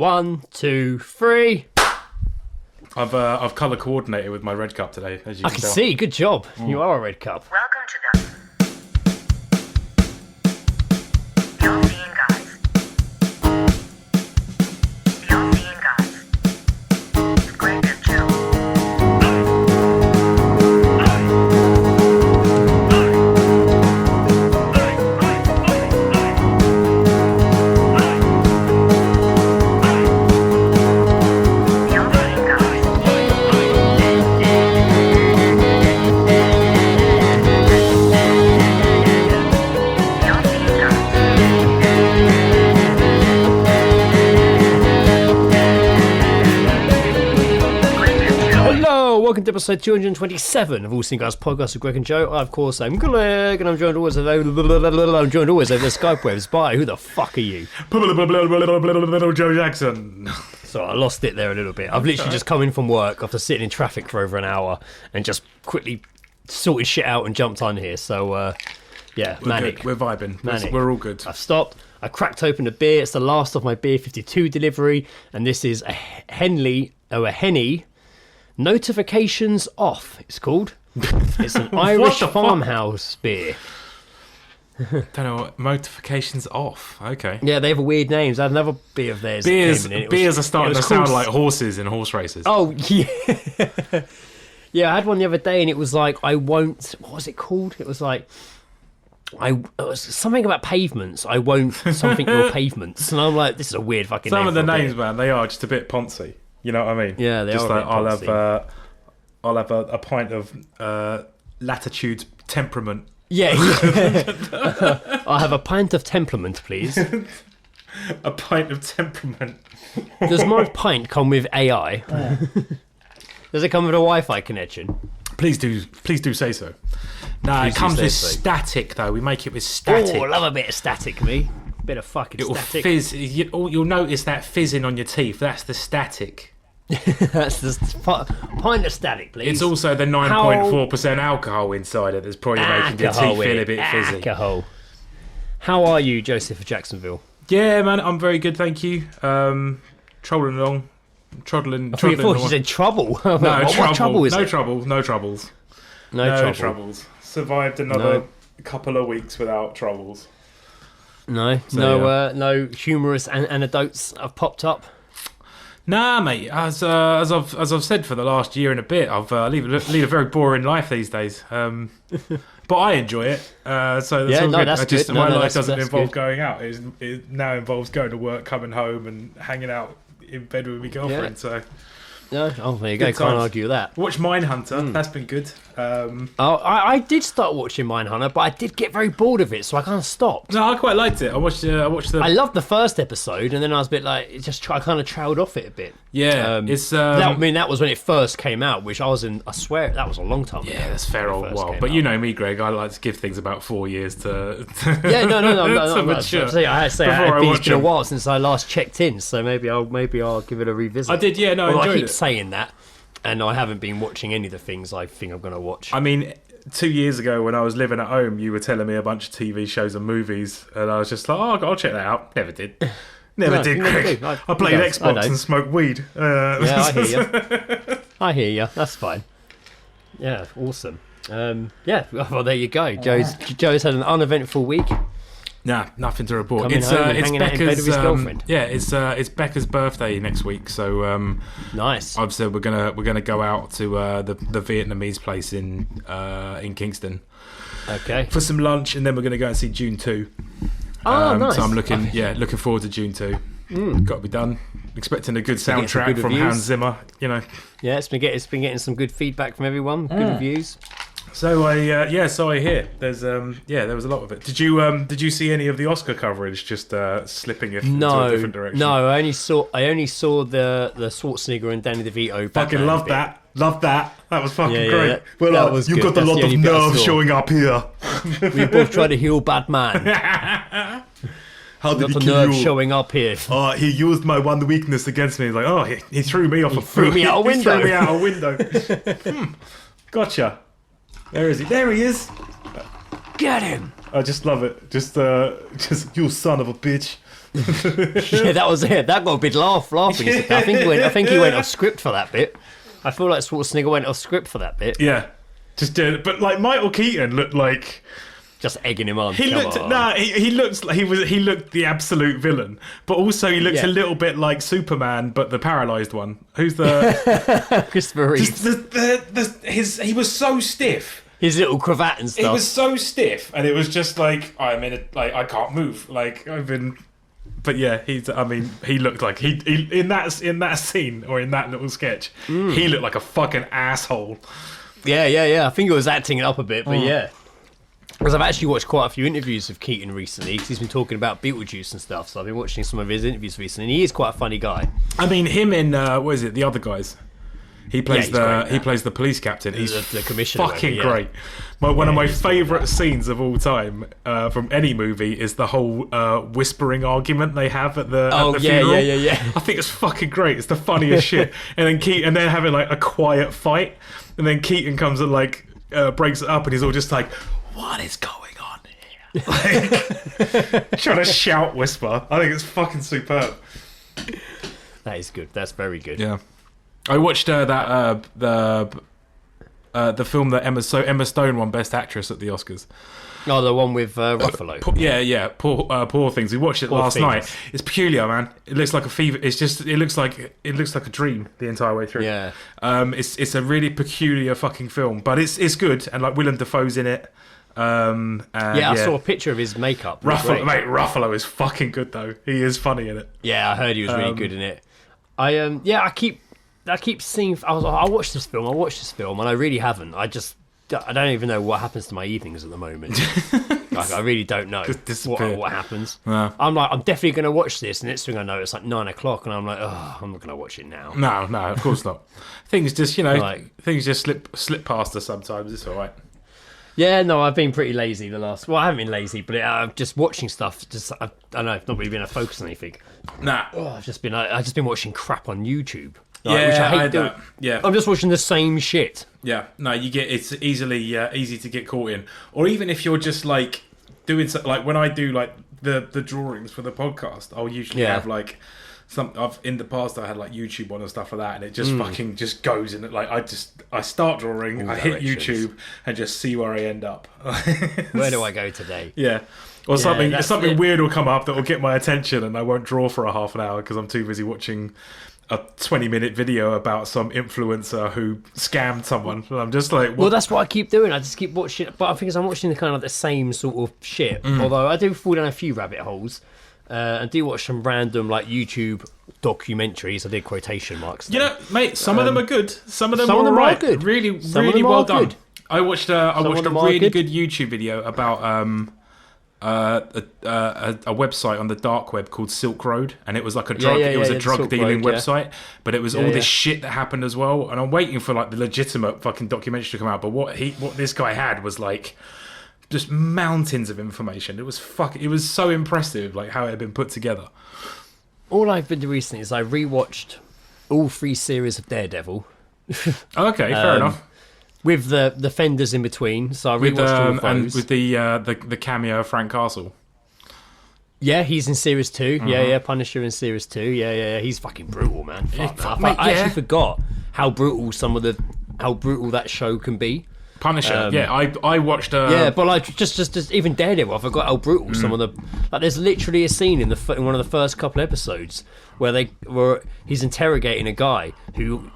1, 2, 3. I've colour coordinated with my red cup today, as you I can can tell. see. Good job. You are a red cup. Welcome to the You're Seeing Guys. You're Seeing Guys. It's great to chill. You're Seeing Guys. You're Seeing Guys. Great to chill. Hello, welcome to episode 227 of All Seeing Guys podcast with Greg and Joe. Of course, I'm Greg, and I'm joined always over the Skype waves by who the fuck are you? Joe Jackson. So I lost it there a little bit. I've literally just come in from work after sitting in traffic for over an hour and just quickly sorted shit out and jumped on here. So yeah, manic. We're vibing. Manic. We're all good. I've stopped. I cracked open a beer. It's the last of my Beer 52 delivery, and this is a Henny Notifications Off. It's called. It's an Irish the fuck? farmhouse beer. Don't know what notifications off. Okay. Yeah, they have weird names. I had another beer of theirs. that Beers came in. It beers was- are starting it to was sound called- like horses in horse races. Oh yeah, yeah. I had one the other day, and it was like I won't. What was it called? It was like it was something about pavements. I won't something your pavements, and I'm like, this is a weird fucking. Some name of the for a beer. names, man, they are just a bit poncy. You know what I mean? Yeah, they just are a like bit I'll have a pint of latitude temperament. Yeah, I'll have a pint of temperament, please. A pint of temperament. Does my pint come with AI? Does it come with a Wi-Fi connection? Please do say so. No, Please it do comes say with so. static though. We make it with static. Oh, I love a bit of static, me. Bit of fucking It'll static. fizz. You'll notice that fizzing on your teeth. That's the static. That's the pint of static, please. It's also the 9.4% alcohol inside it that's probably making your teeth feel a bit fizzy. Alcohol. How are you, Joseph of Jacksonville? Yeah, man, I'm very good, thank you. Trolling along, troddling. I thought you along. said trouble. No what trouble is no it? trouble. No troubles. No trouble. troubles. Survived another couple of weeks without troubles. No, no humorous anecdotes have popped up. Nah, mate. As I've said for the last year and a bit, I've lead a very boring life these days. But I enjoy it. So that's all good. That's good. My life that's doesn't involve good. going out. It now involves going to work, coming home, and hanging out in bed with my girlfriend. Yeah. So No, oh, there you go. Good Can't times. argue with that. watch Mindhunter. That's been good. I did start watching Mindhunter, but I did get very bored of it, so I kind of stopped. No, I quite liked it. I watched the. I loved the first episode, and then I was a bit like, I kind of trailed off it a bit. Yeah, it's that was when it first came out, which I was in. I swear that was a long time ago. yeah, that's fair when it old first while. came But out. you know me, Greg. I like to give things about 4 years to. Yeah, no. to mature. I Before I think watch it's been a them. while since I last checked in, so maybe I'll give it a revisit. I did, yeah. No, I Although I enjoyed keep it. saying that, and I haven't been watching any of the things I think I'm going to watch. I mean, 2 years ago when I was living at home, you were telling me a bunch of TV shows and movies, and I was just like, "Oh, I'll check that out." Never did. Never No, did, you never Greg. do. I You played don't. I Xbox know. and smoked weed. Yeah, I hear you. I hear you. That's fine. Yeah, awesome. Yeah, well, there you go. Joe's had an uneventful week. Nah, nothing to report. Coming home and hanging out in bed with his girlfriend. Yeah, it's Becca's birthday next week, so Nice. I've said we're gonna go out to the Vietnamese place in Kingston Okay. for some lunch, and then we're gonna go and see June 2. Oh, nice. So I'm looking forward to June 2. Got to be done. Expecting a good getting some soundtrack good from reviews. Hans Zimmer, you know. Yeah, it's been getting some good feedback from everyone. Good reviews. So I hear there's there was a lot of it. Did you see any of the Oscar coverage just slipping into a different direction? No. I only saw the Schwarzenegger and Danny DeVito. Fucking Batman love bit. that. Love that. That was fucking Yeah, great. that- Well, that was you've good. got a That's lot the of only bit I nerve saw. showing up here. We both try to heal Batman. How did Got he the kill nerve you? showing up here. He used my one weakness against me. He's like, oh, he threw me off a threw me out a He window. threw me out a window. Gotcha. There is he. There he is. Get him. I just love it. Just you son of a bitch. Yeah, that was it. That got a big laugh laughing. I think he went off script for that bit. I feel like Schwarzenegger went off script for that bit. Yeah, just doing it. But like Michael Keaton looked like Just egging him on. he looked the absolute villain, but also he looked a little bit like Superman, but the paralysed one. Who's the Christopher Reeve. He was so stiff. His little cravat and stuff. It was so stiff, and it was just like I can't move. Like I've been. But yeah, he looked like he in that scene or in that little sketch, he looked like a fucking asshole. Yeah. I think it was acting it up a bit, but yeah. Because I've actually watched quite a few interviews of Keaton recently, because he's been talking about Beetlejuice and stuff. So I've been watching some of his interviews recently, and he is quite a funny guy. I mean, him in what is it? The Other Guys. He plays the police captain. He's the commissioner. Fucking great. One of my favourite scenes of all time from any movie is the whole whispering argument they have at the funeral. Yeah. I think it's fucking great. It's the funniest shit. And then they're having like a quiet fight, and then Keaton comes and like breaks it up, and he's all just like, "What is going on here?" Like trying to shout whisper. I think it's fucking superb. That is good. That's very good. Yeah. I watched the film that Emma Stone won Best Actress at the Oscars. Oh, the one with Ruffalo. Poor Things. We watched it Poor last Things. night. It's peculiar, man. It looks like a fever. It looks like a dream the entire way through. Yeah. It's a really peculiar fucking film, but it's good, and like Willem Dafoe's in it. I saw a picture of his makeup. Ruffalo is fucking good though. He is funny in it. Yeah, I heard he was really good in it. I keep seeing. I watched this film, and I really haven't. I don't even know what happens to my evenings at the moment. Like, I really don't know what happens. No. I'm definitely going to watch this, and next thing I know, it's like 9 o'clock, and I'm like, oh, I'm not going to watch it now. No, of course not. Things just, things just slip past us sometimes. It's all right. Yeah, no, I've been pretty lazy the last. Well, I haven't been lazy, but I'm just watching stuff. I don't know, I've not really been able to focus on anything. Nah. I've just been watching crap on YouTube. Which Yeah, I hate doing. yeah. I'm just watching the same shit. Yeah, no, it's easy to get caught in, or even if you're just like doing like when I do like the drawings for the podcast, I'll usually have like in the past I had like YouTube on and stuff like that, and it just fucking just goes in it. Like I start drawing, I hit YouTube and just see where I end up. Where do I go today? Yeah. Or something weird will come up that will get my attention, and I won't draw for a half an hour because I'm too busy watching a 20-minute video about some influencer who scammed someone. And I'm just like, what? Well, that's what I keep doing. I just keep watching, but I think I'm watching the kind of the same sort of shit. Although I do fall down a few rabbit holes. I do watch some random like YouTube documentaries. I did quotation marks. You know, mate, some of them are good. Some of them are right. good. Really well done. Good. I watched a really good YouTube video about a website on the dark web called Silk Road, and it was like a drug drug dealing website, but it was all this shit that happened as well. And I'm waiting for like the legitimate fucking documentary to come out. But what this guy had was like just mountains of information. It was so impressive, like how it had been put together. All I've been doing recently is I rewatched all 3 series of Daredevil. Okay, fair enough. With the fenders in between, so I rewatched all of those. And with the cameo of Frank Castle. Yeah, he's in series 2. Yeah, Punisher in series 2. Yeah. He's fucking brutal, man. I actually forgot how brutal that show can be. Punisher. I watched. But like just even Daredevil, I forgot how brutal some of the. Like, there's literally a scene in one of the first couple episodes where he's interrogating a guy who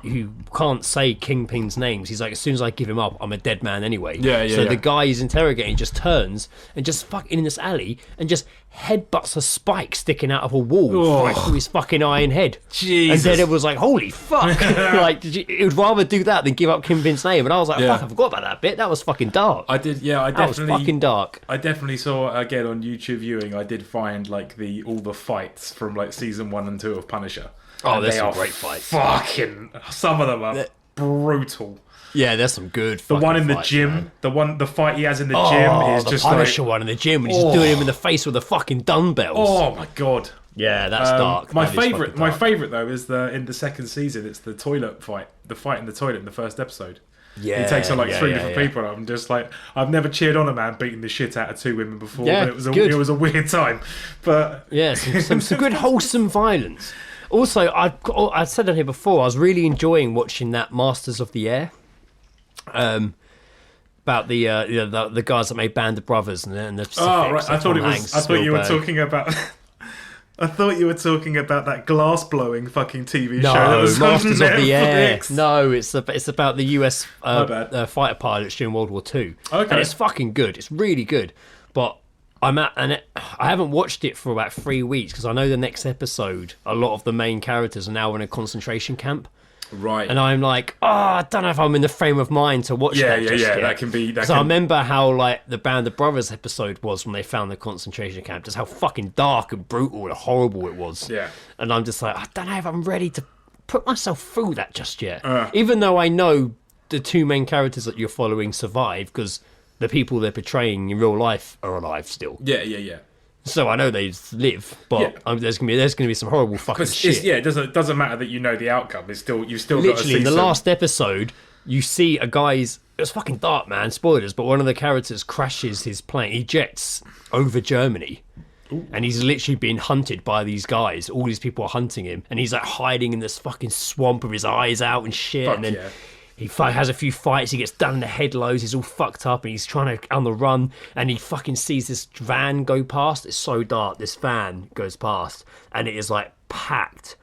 can't say Kingpin's names. He's like, as soon as I give him up, I'm a dead man anyway. So the guy he's interrogating just turns and just fucking in this alley and just headbutts a spike sticking out of a wall right through his fucking iron head. Jesus. And Daredevil was like, holy fuck. Like, he would rather do that than give up Kingpin's name. And I was like, fuck, I forgot about that bit. That was fucking dark. I did, that was fucking dark. I definitely saw, again, on YouTube viewing, I did find like all the fights from like season 1 and 2 of Punisher. Oh, there's some great fights. Fucking, some of them are brutal. Yeah, there's some good. The one in the fights, gym, man. the fight he has in the gym is just Punisher like one in the gym, and he's just doing him in the face with the fucking dumbbells. Oh my god. Yeah, that's dark. My favourite though is in the second season. It's the toilet fight, the fight in the toilet in the first episode. Yeah, he takes on like three different people. And I'm just like, I've never cheered on a man beating the shit out of two women before, but it was a weird time. But yeah, some good wholesome violence. Also, I said on here before, I was really enjoying watching that Masters of the Air. About the guys that made Band of Brothers and the Pacific. Oh right, I thought you were talking about. I thought you were talking about that glass blowing fucking TV show. That was Masters on of the Air. Netflix. No, it's about the US fighter pilots during World War II. Okay, and it's fucking good. It's really good. But I haven't watched it for about 3 weeks because I know the next episode, a lot of the main characters are now in a concentration camp. Right. And I'm like, I don't know if I'm in the frame of mind to watch that just yet. That can be... I remember how, like, the Band of Brothers episode was when they found the concentration camp, just how fucking dark and brutal and horrible it was. Yeah. And I'm just like, I don't know if I'm ready to put myself through that just yet. Even though I know the two main characters that you're following survive, because the people they're portraying in real life are alive still. Yeah. So I know they live, but there's gonna be some horrible fucking shit. It doesn't matter that you know the outcome. You've still literally got to see in the last episode, you see a guy's. It was fucking dark, man. Spoilers, but one of the characters crashes his plane. He jets over Germany, and he's literally being hunted by these guys. All these people are hunting him, and he's like hiding in this fucking swamp with his eyes out and shit. And then he has a few fights. He gets done in the head loads. He's all fucked up, and he's trying to on the run. And he fucking sees this van go past. It's so dark. This van goes past, and it is like packed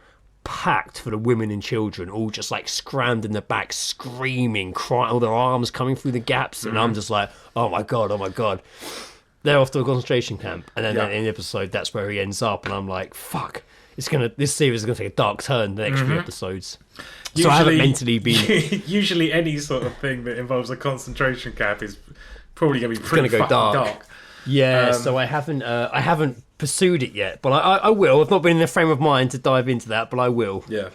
for the women and children, all just like scrammed in the back, screaming, crying, all their arms coming through the gaps. And I'm just like, oh my god. They're off to a concentration camp, and then in the episode, that's where he ends up. And I'm like, fuck. This series is gonna take a dark turn the next few episodes. So I haven't mentally been. Usually, any sort of thing that involves a concentration camp is probably going to be pretty fucking dark. Yeah, so I haven't pursued it yet, but I will. I've not been in the frame of mind to dive into that, but I will. Yeah.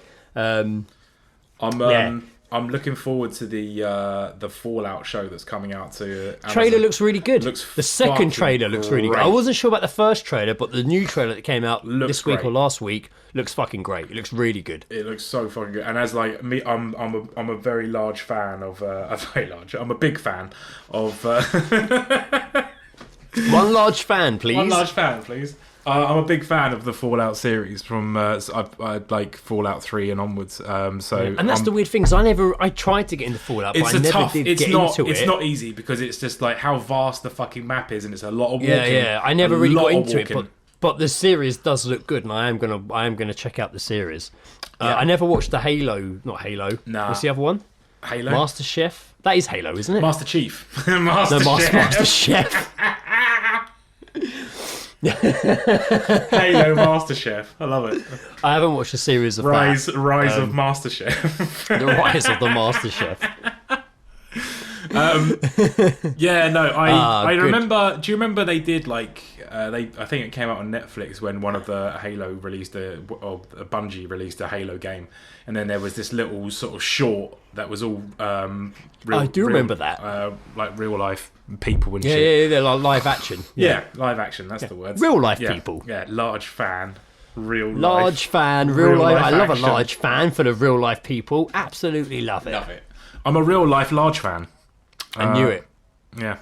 I'm looking forward to the Fallout show that's coming out to Amazon. Trailer looks really good. The second trailer looks really good. I wasn't sure about the first trailer, but the new trailer that came out this week or last week looks fucking great. It looks really good. It looks so fucking good. And as like me, I'm a very large fan of I'm a big fan of One large fan, please. One large fan, please. I'm a big fan of the Fallout series from I like Fallout 3 and onwards. And that's the weird thing. Cause I tried to get into Fallout, but I never did get into it. It's not easy because it's just like how vast the fucking map is, and it's a lot of walking. Yeah. I never really got into it, but the series does look good, and I am gonna check out the series. I never watched the Halo. Not Halo. Nah. What's the other one? Halo. Master Chef. That is Halo, isn't it? Master Chief. Master Chef. Halo MasterChef. I love it. I haven't watched a series of Rise of MasterChef. The Rise of the MasterChef. I remember. Do you remember they did like I think it came out on Netflix when one of the Halo released Bungie released a Halo game, and then there was this little sort of short that was all I do remember that like real life people and shit. Yeah, like live action. Yeah, live action. That's the word. Real life people. Yeah, large fan. Real large fan, real life. I love a large fan for the real life people. Absolutely love it. Love it. I'm a real life large fan. I knew it. Yeah.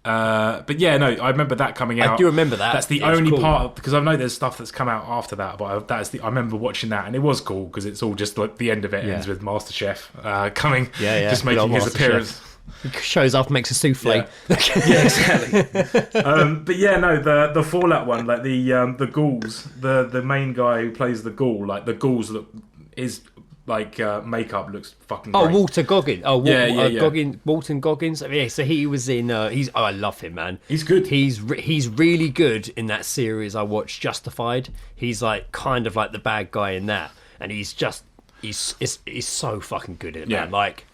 But yeah, no, I remember that coming out. I do remember that. That's the only part because I know there's stuff that's come out after that, but I remember watching that and it was cool because it's all just like the end of it ends with MasterChef coming, just making his appearance. He shows up, makes a souffle. Yeah, exactly. But yeah, no, the Fallout one, like the ghouls, the main guy who plays the ghoul, like the ghouls makeup looks fucking great. Walter Goggins. Walton Goggins. Yeah, so he was in. I love him, man. He's good. He's really good in that series I watched, Justified. He's like kind of like the bad guy in that, and he's so fucking good in it, man. Like.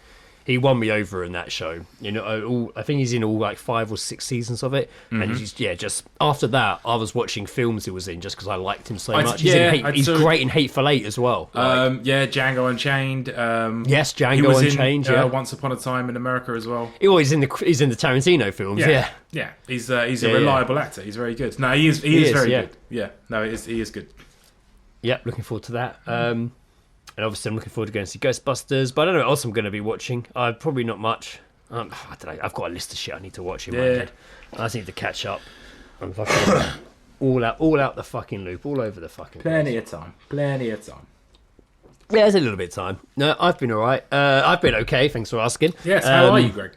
He won me over in that show. You know, I think he's in all like 5 or 6 seasons of it. Mm-hmm. And he's just after that, I was watching films he was in just because I liked him so much. He's great in Hateful Eight as well. Django Unchained. Yes, Django Unchained. Once Upon a Time in America as well. He's in the Tarantino films. Yeah. He's a reliable actor. He's very good. No, he is very good. Yeah, no, he is good. Yep, looking forward to that. And obviously I'm looking forward to going to see Ghostbusters, but I don't know what else I'm going to be watching. Probably not much. I don't know. I've got a list of shit I need to watch in my head. I just need to catch up. I'm fucking all out the fucking loop, all over the fucking Plenty of time. Yeah, there's a little bit of time. No, I've been alright. I've been okay, thanks for asking. Yes, how are you, Greg?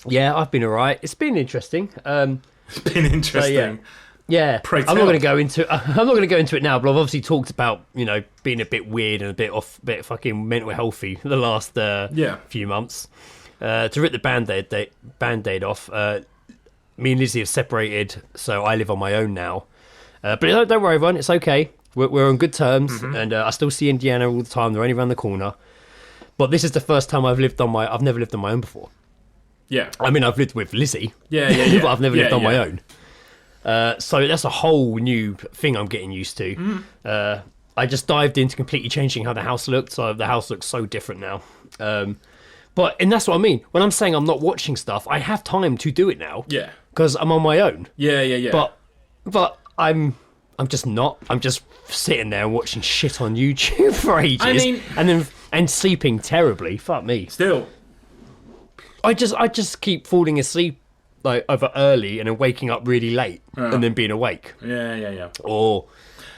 Yeah, I've been alright. It's been interesting. It's been interesting. So, yeah. I'm not going to go into it now, but I've obviously talked about, being a bit weird and a bit fucking mental healthy the last few months. To rip the band-aid off, me and Lizzie have separated, so I live on my own now. But don't worry, everyone, it's okay. We're on good terms, and I still see Indiana all the time. They're only around the corner. But this is the first time I've never lived on my own before. Yeah. I mean, I've lived with Lizzie. Yeah. But I've never lived on my own. So that's a whole new thing I'm getting used to. I just dived into completely changing how the house looked. So the house looks so different now. And that's what I mean. When I'm saying I'm not watching stuff, I have time to do it now. Yeah. Because I'm on my own. Yeah. But I'm just not. I'm just sitting there and watching shit on YouTube for ages. I mean, and sleeping terribly. Fuck me. Still. I just keep falling asleep like over early and then waking up really late and then being awake. Yeah. Or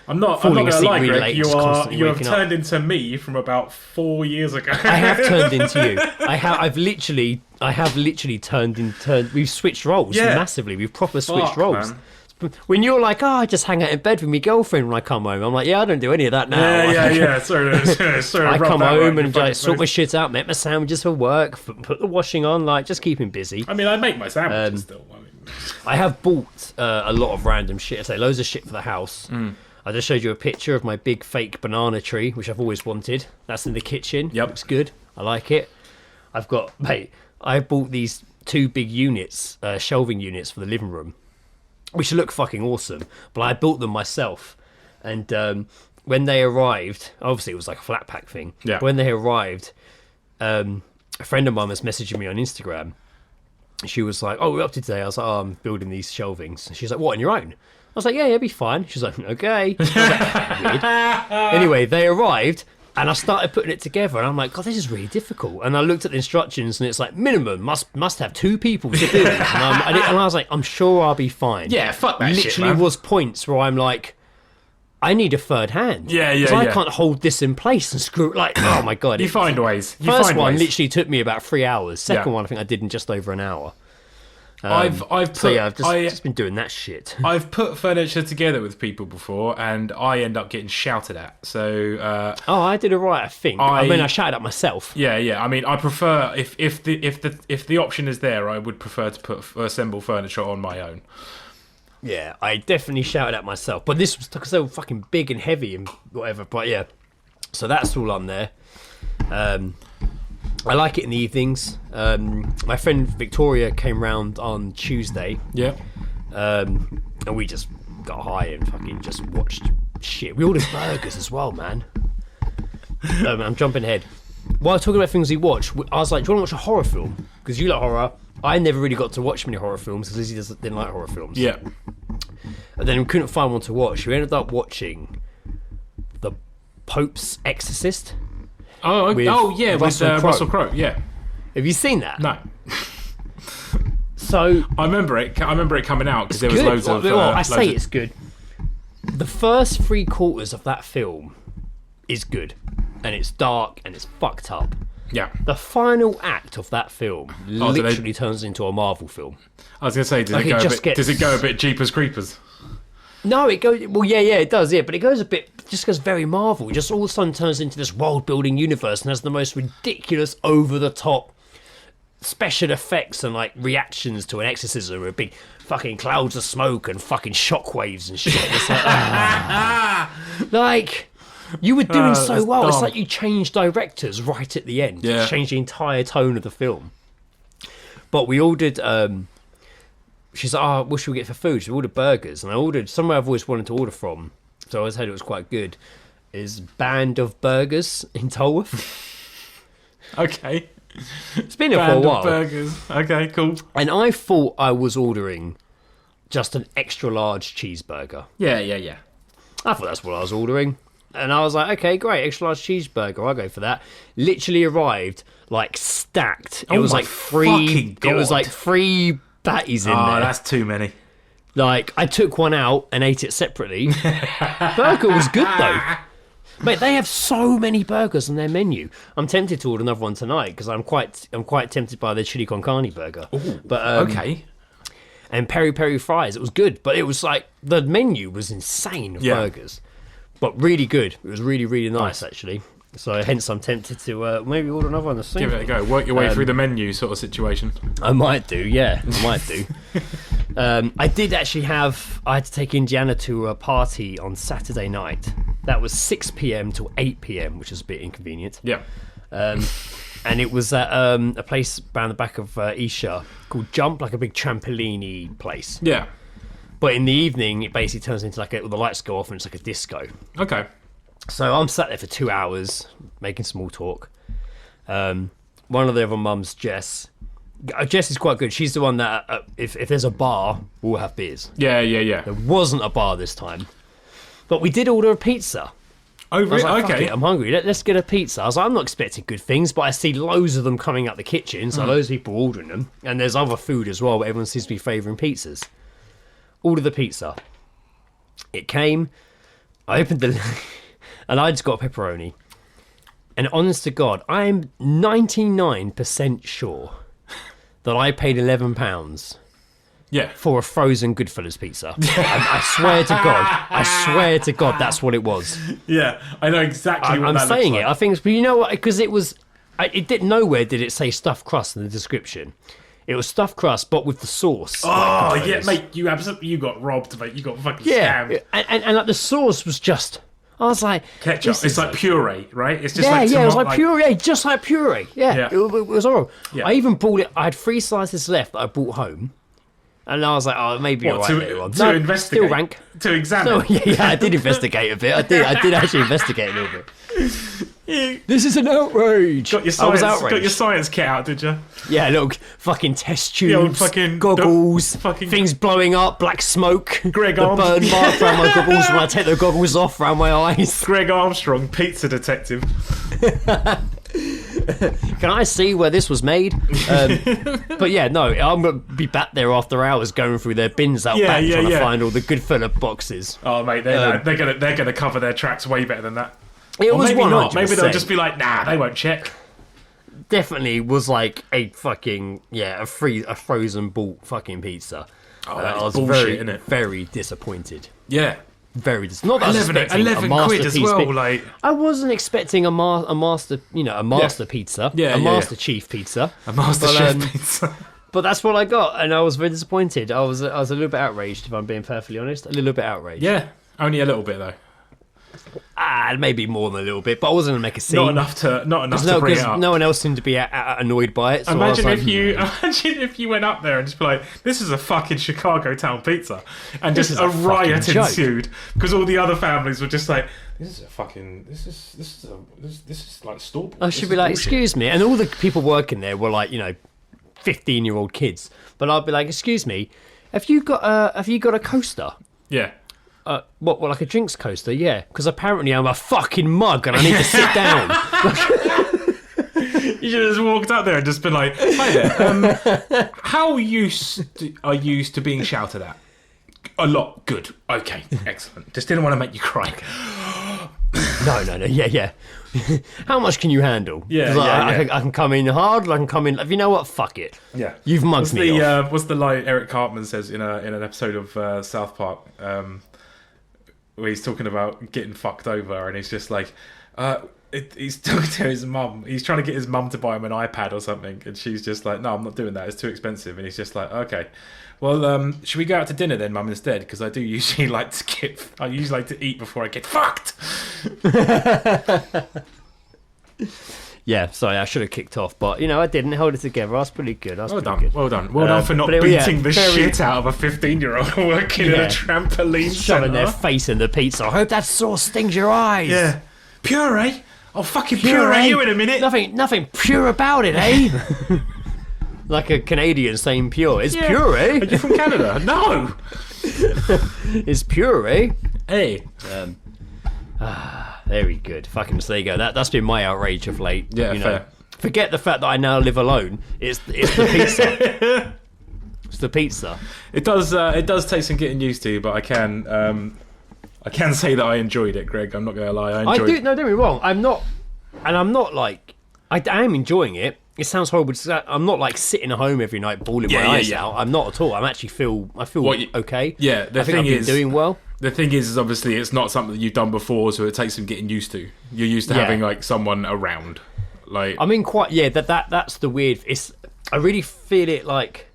I'm not going to lie, really Greg. You have turned into me from about 4 years ago. I have turned into you. I have literally turned into. We've switched roles massively. We've proper switched roles. Man. When you're like, I just hang out in bed with my girlfriend when I come home. I'm like, I don't do any of that now. Yeah. Sorry, I come home and like sort my shit out, make my sandwiches for work, put the washing on, like just keep him busy. I mean, I make my sandwiches still. I have bought a lot of random shit. I say loads of shit for the house. I just showed you a picture of my big fake banana tree, which I've always wanted. That's in the kitchen. Yep. Looks good. I like it. I bought these 2 big units, shelving units for the living room, which look fucking awesome. But I built them myself. And when they arrived, obviously it was like a flat pack thing. Yeah. When they arrived, a friend of mine was messaging me on Instagram. She was like, we're up to today. I was like, I'm building these shelvings. She's like, what, on your own? I was like, yeah, it'll be fine. She's like, okay. I was like, weird. Anyway, they arrived, and I started putting it together, and I'm like, God, this is really difficult. And I looked at the instructions, and it's like, minimum, must have 2 people to do it. And I was like, I'm sure I'll be fine. Yeah, fuck that shit, Literally man. was points where I'm like, I need a third hand. Yeah. Because I can't hold this in place and screw it. Like, oh my God. You find ways. First one literally took me about 3 hours. Second one, I think I did in just over an hour. I've just been doing that shit. I've put furniture together with people before, and I end up getting shouted at. So I did alright, I think. I mean, I shouted at myself. Yeah. I mean, I prefer if the option is there, I would prefer to assemble furniture on my own. Yeah, I definitely shouted at myself, but this was because they were fucking big and heavy and whatever. But yeah, so that's all on there. I like it in the evenings. My friend Victoria came round on Tuesday. Yeah. And we just got high and fucking just watched shit. We ordered burgers as well, man. I'm jumping ahead. While talking about things we watch, I was like, do you want to watch a horror film? Because you like horror. I never really got to watch many horror films because Lizzie didn't like horror films. Yeah. And then we couldn't find one to watch. We ended up watching The Pope's Exorcist. With Russell Crowe. Yeah. Have you seen that? No. So I remember it coming out because there was loads of. It's good. The first 3/4 of that film is good, and it's dark and it's fucked up. Yeah. The final act of that film literally turns into a Marvel film. I was going to say, does it go a bit Jeepers Creepers? No, it goes. Well, yeah, it does. Yeah, but it goes a bit. Just goes very Marvel. It just all of a sudden turns into this world-building universe and has the most ridiculous, over-the-top special effects and like reactions to an exorcism with big fucking clouds of smoke and fucking shockwaves and shit. It's like, like you were doing so well. Dumb. It's like you changed directors right at the end. Yeah. Changed the entire tone of the film. But we ordered. She's like, what should we get for food? So we ordered burgers, and I ordered somewhere I've always wanted to order from. So I always heard it was quite good. Is Band of Burgers in Tolworth. Okay. It's been here for a while. Band of Burgers. Okay, cool. And I thought I was ordering just an extra large cheeseburger. Yeah. I thought that's what I was ordering. And I was like, okay, great, extra large cheeseburger, I'll go for that. Literally arrived like stacked. It was like three. It was like 3 patties in there. Oh, that's too many. Like, I took one out and ate it separately. Burger was good though. Mate, they have so many burgers on their menu. I'm tempted to order another one tonight because I'm quite tempted by their chili con carne burger. Ooh, but okay. And peri fries, it was good, but it was like the menu was insane of burgers, but really good. It was really, really nice actually. So hence I'm tempted to maybe order another one. Give it a go. Work your way through the menu sort of situation. I might do, yeah. I might do. I did actually I had to take Indiana to a party on Saturday night. That was 6 p.m. till 8 p.m, which is a bit inconvenient. Yeah. And it was at a place around the back of Isha called Jump, like a big trampolini place. Yeah. But in the evening, it basically turns into like the lights go off and it's like a disco. Okay. So I'm sat there for 2 hours making small talk. One of the other mums, Jess is quite good. She's the one that if there's a bar, we'll have beers. Yeah. There wasn't a bar this time, but we did order a pizza. Oh, really? Like, okay. I'm hungry. Let's get a pizza. I was like, I'm not expecting good things, but I see loads of them coming out the kitchen, so loads of people ordering them, and there's other food as well, but everyone seems to be favouring pizzas. Ordered the pizza. It came. I opened the... and I just got pepperoni. And honest to God, I am 99% sure that I paid £11 for a frozen Goodfellas pizza. I swear to God, that's what it was. Yeah, I know exactly what I'm that saying looks it. like. I think, but you know what? Because it was, it didn't. Nowhere did it say stuffed crust in the description. It was stuffed crust, but with the sauce. Oh yeah, mate, you got robbed, mate. You got fucking scammed. And like the sauce was just. I was like, ketchup. It's like puree, right? It's just it was like puree, just like puree. Yeah. It was horrible. Yeah. I even bought it. I had 3 slices left that I brought home. And I was like, oh, maybe all right later on. To investigate? Still rank. To examine? No, yeah, I did investigate a bit. I did actually investigate a little bit. This is an outrage. Got your science kit out, did you? Yeah, little fucking test tubes, old fucking goggles, things blowing up, black smoke, the burn mark around my goggles when I take the goggles off around my eyes. Greg Armstrong, pizza detective. Can I see where this was made? But yeah, no, I'm going to be back there after hours going through their bins out back trying to find all the Goodfella boxes. Oh, mate, they're gonna cover their tracks way better than that. It was maybe 100%. not. Maybe they'll just be like, nah, they won't check. Definitely was like a fucking a frozen bought fucking pizza. Oh, that's I was bullshit, isn't it? very disappointed. Yeah. Very not that 11 quid as well. Like I wasn't expecting a master pizza, a master chief pizza, pizza. But that's what I got, and I was very disappointed. I was a little bit outraged, if I'm being perfectly honest. A little bit outraged. Yeah, only a little bit though. Maybe more than a little bit, but I wasn't gonna make a scene. Not enough to bring it up. No one else seemed to be annoyed by it. So imagine if you went up there and just be like, "This is a fucking Chicago town pizza," and just a riot ensued because all the other families were just like, "This is like store." I should be like, "Excuse me," and all the people working there were like, 15-year-old kids. But I'd be like, "Excuse me, have you got a coaster?" Yeah. What, like a drinks coaster? Yeah, because apparently I'm a fucking mug and I need to sit down. You should have just walked up there and just been like, "Hi there. How are you used to being shouted at?" "A lot. Good. Okay. Excellent. Just didn't want to make you cry." No. Yeah. How much can you handle? Yeah. I can come in hard. I can come in. If you know what, fuck it. Yeah. You've mugged me off. What's the line Eric Cartman says in an episode of South Park? Where he's talking about getting fucked over, and he's just like, he's talking to his mum. He's trying to get his mum to buy him an iPad or something, and she's just like, "No, I'm not doing that. It's too expensive." And he's just like, "Okay, well, should we go out to dinner then, mum, instead? Because I usually like to eat before I get fucked." Yeah, sorry, I should have kicked off, but I didn't. Hold it together. I was pretty good. Well done for not beating the shit out of a 15-year-old working in a trampoline shoving centre. their face in the pizza. I hope that sauce stings your eyes. Yeah, puree. I'll fucking puree you in a minute. Nothing pure about it, eh? Like a Canadian saying pure. It's puree. Are you from Canada? No. It's puree. Hey. There Very good. Fucking so there you go. That's been my outrage of late. Yeah, fair. Forget the fact that I now live alone. It's the pizza. It's the pizza. It does take some getting used to, but I can say that I enjoyed it, Greg. I'm not going to lie. I enjoyed it. No, don't get me wrong. I'm not like I am enjoying it. It sounds horrible. I'm not like sitting at home every night bawling my eyes out. I'm not at all. I feel okay. Yeah, I think I've been doing well. The thing is obviously it's not something that you've done before, so it takes some getting used to. You're used to having like someone around. Like I mean, that's the weird. I really feel it like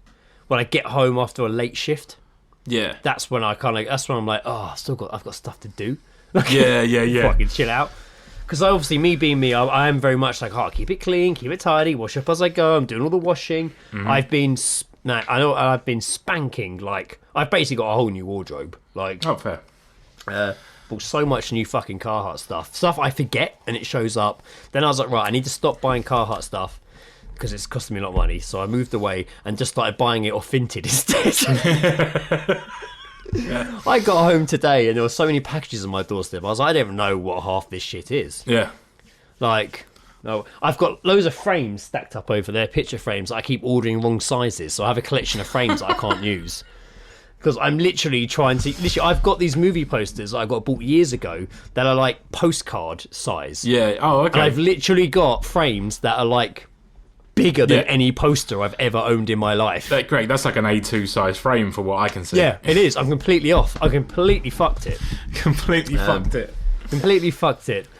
when I get home after a late shift. Yeah, that's when I'm like, oh, I've got stuff to do. Yeah. Fucking chill out. Because obviously, me being me, I am very much like, oh, keep it clean, keep it tidy, wash up as I go. I'm doing all the washing. Mm-hmm. I've been spanking. Like I've basically got a whole new wardrobe. Like fair. Bought so much new fucking Carhartt stuff I forget and it shows up. Then I was like, right, I need to stop buying Carhartt stuff because it's costing me a lot of money. So I moved away and just started buying it off Vinted instead. Yeah. I got home today and there were so many packages on my doorstep. I was like, I don't even know what half this shit is. Yeah. Like, no, I've got loads of frames stacked up over there, picture frames that I keep ordering wrong sizes. So I have a collection of frames that I can't use. Because I'm literally I've got these movie posters that I got bought years ago that are like postcard size. Yeah. Oh, okay. And I've literally got frames that are like bigger than any poster I've ever owned in my life. Greg, that's like an A2 size frame for what I can see. Yeah, it is. I'm completely off. I completely fucked it. Completely fucked it.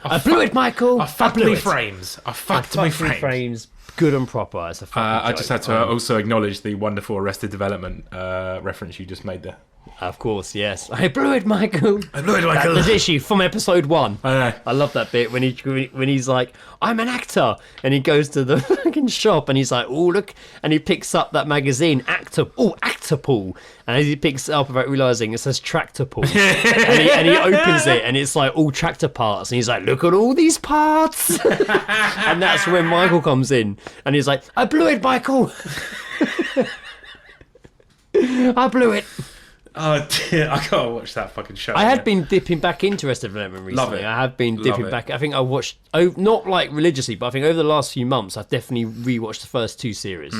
I blew it, Michael. I fucked me frames. I fucked me frames. Good and proper. As a I just had to also acknowledge the wonderful Arrested Development reference you just made there. Of course, yes. I blew it, Michael. That was issue from episode 1. I know. I love that bit when he's like, I'm an actor, and he goes to the fucking shop and he's like, oh look, and he picks up that magazine, Actor Pool, and as he picks it up without realising it says Tractor Pool, and he opens it and it's like all tractor parts, and he's like, look at all these parts, and that's when Michael comes in and he's like, I blew it, Michael. I blew it. Oh dear, I gotta watch that fucking show. I had been dipping back into Arrested Development recently. Love it. I have been dipping back. I think I watched, not like religiously, but I think over the last few months, I've definitely rewatched the first 2 series.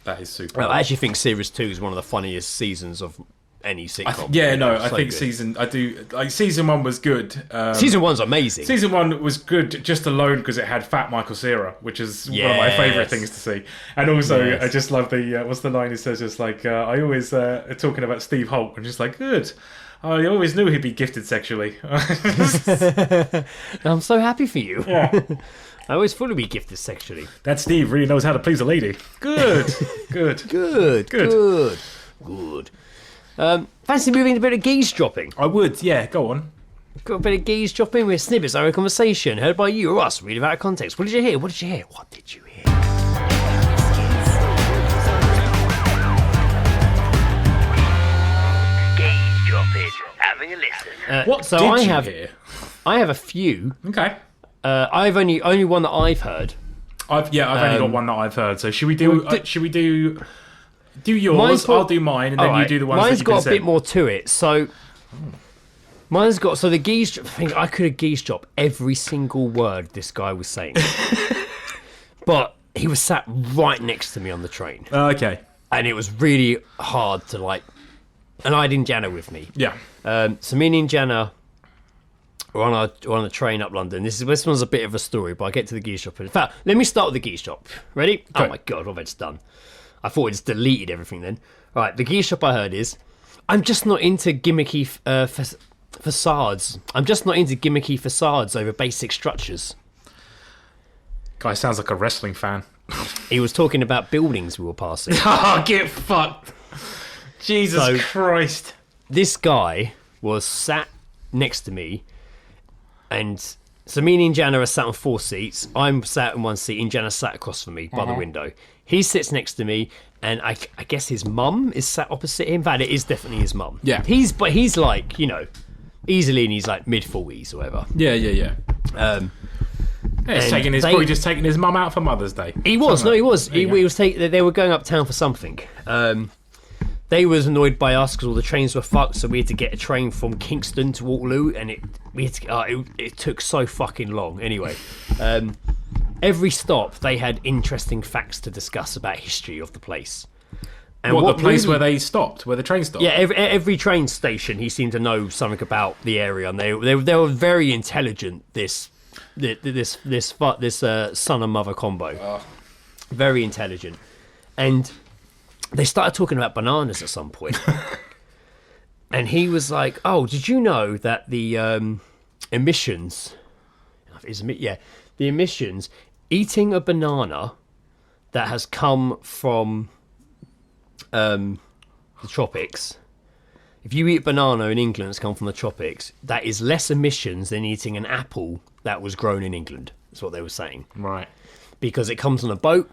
That is super. I actually think series 2 is one of the funniest seasons of any sitcom. I think season 1 was good. Season 1's amazing. Season 1 was good just alone because it had Fat Michael Cera, which is one of my favourite things to see. And also, I just love the what's the line he says? Just like I always talking about Steve Holt, and just like good. I always knew he'd be gifted sexually. I'm so happy for you. Yeah. I always thought he'd be gifted sexually. That Steve really knows how to please a lady. Good. Fancy moving to a bit of Geezedropping? I would, yeah, go on. Got a bit of Geezedropping with snippets of our conversation, heard by you or us, read about context. What did you hear? What did you hear? Geezedropping, having a listen. What so did I you have, hear? I have a few. Okay. I've only one that I've heard. I've only got one that I've heard. So should we do yours? I'll do mine, and then you do the ones that you can Mine's got a bit more to it. So the Geezedrop thing. I could have Geezedropped every single word this guy was saying, but he was sat right next to me on the train. Okay. And it was really hard to like. And I had Indiana with me. Yeah. So me and Indiana were on a train up London. This one's a bit of a story, but I'll get to the Geezedrop. In fact, let me start with the Geezedrop. Ready? Okay. Oh my god, what have I just done? I thought I just deleted everything then. Right, the Geezedrop I heard is, I'm just not into gimmicky facades. I'm just not into gimmicky facades over basic structures. Guy sounds like a wrestling fan. He was talking about buildings we were passing. Oh, get fucked. Jesus Christ. This guy was sat next to me, and so me and Indiana are sat on 4 seats. I'm sat in one seat. Indiana sat across from me by the window. He sits next to me, and I guess his mum is sat opposite him. In fact, it is definitely his mum. Yeah. He's like, easily in his like mid-40s or whatever. Yeah. He's probably just taking his mum out for Mother's Day. He was. He was. He was they were going uptown for something. they was annoyed by us because all the trains were fucked, so we had to get a train from Kingston to Waterloo, and it took so fucking long. Anyway, every stop they had interesting facts to discuss about history of the place. And the place where they stopped, where the train stopped? Yeah, every train station he seemed to know something about the area, and they were very intelligent. This son and mother combo, very intelligent, and they started talking about bananas at some point. And he was like, "Oh, did you know that the emissions? The emissions. Eating a banana that has come from the tropics. If you eat a banana in England that's come from the tropics, that is less emissions than eating an apple that was grown in England." That's what they were saying. Right. Because it comes on a boat.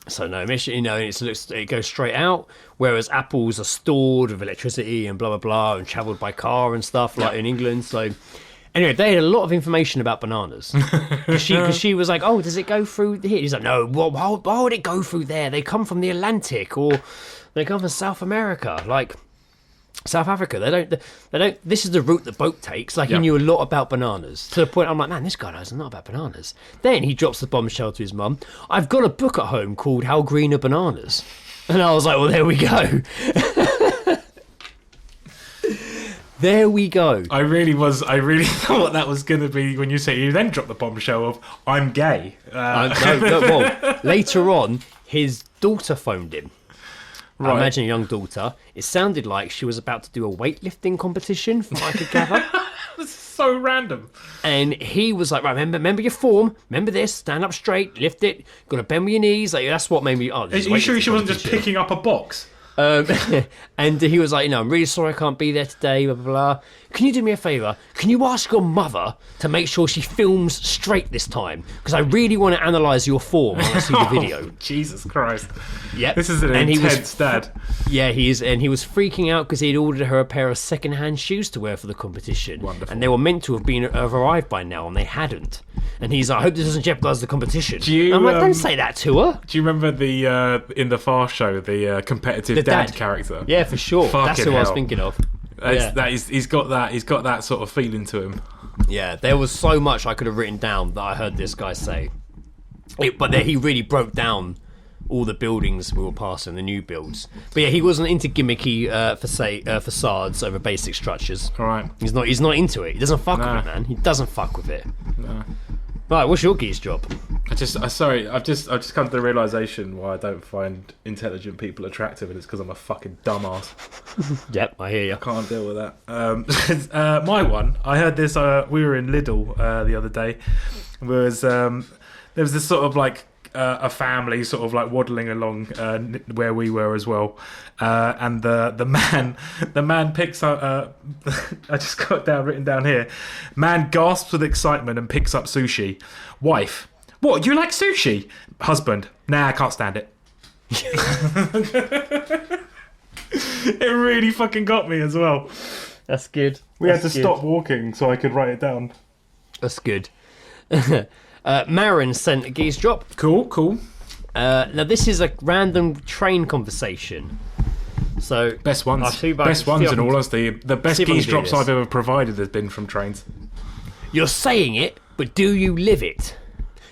So no emission, it goes straight out. Whereas apples are stored with electricity and blah blah blah, and travelled by car and stuff like in England. So anyway, they had a lot of information about bananas. Because she was like, "Oh, does it go through here?" He's like, "No, why would it go through there? They come from the Atlantic, or they come from South America, like South Africa. They don't. This is the route the boat takes." Like, he knew a lot about bananas, to the point I'm like, man, this guy knows a lot about bananas. Then he drops the bombshell to his mum. "I've got a book at home called How Green Are Bananas," and I was like, well, there we go. There we go. I really thought that was going to be when you say you then drop the bombshell of "I'm gay." Well, later on, his daughter phoned him. Right. I imagine a young daughter. It sounded like she was about to do a weightlifting competition, from what I could gather. That's so random. And he was like, "Right, remember your form. Remember this. Stand up straight. Lift it. Got to bend with your knees." Like, that's what made me. Oh, are you sure she wasn't just picking up a box? And he was like, "I'm really sorry I can't be there today, blah, blah, blah. Can you do me a favour? Can you ask your mother to make sure she films straight this time? Because I really want to analyse your form when I see the video." Jesus Christ. Yep. This is an intense dad. Yeah, he is. And he was freaking out because he had ordered her a pair of second-hand shoes to wear for the competition. Wonderful. And they were meant to have arrived by now, and they hadn't. And he's like, "I hope this doesn't jeopardise the competition." I'm like, don't say that to her. Do you remember the in the Fast show, the competitive dad character? Yeah, for sure. That's who I was thinking of. He's got that sort of feeling to him. Yeah, there was so much I could have written down that I heard this guy say. But he really broke down all the buildings we were passing, the new builds. But yeah, he wasn't into gimmicky facades over basic structures. All right. He's not into it. He doesn't fuck with it, man. He doesn't fuck with it. No. Right, what's your geese job? I've just come to the realisation why I don't find intelligent people attractive, and it's because I'm a fucking dumbass. Yep, I hear you. I can't deal with that. My one, I heard this. We were in Lidl the other day. There was this sort of like a family sort of like waddling along where we were as well, and the man picks up. I just got written down here. Man gasps with excitement and picks up sushi. Wife: "What? You like sushi?" Husband: "Nah, I can't stand it." It really fucking got me as well. That's good. We had to stop walking so I could write it down. That's good. Marin sent a geese drop. Cool. Now this is a random train conversation. So best ones in all honesty. The best geese drops I've ever provided has been from trains. "You're saying it, but do you live it?"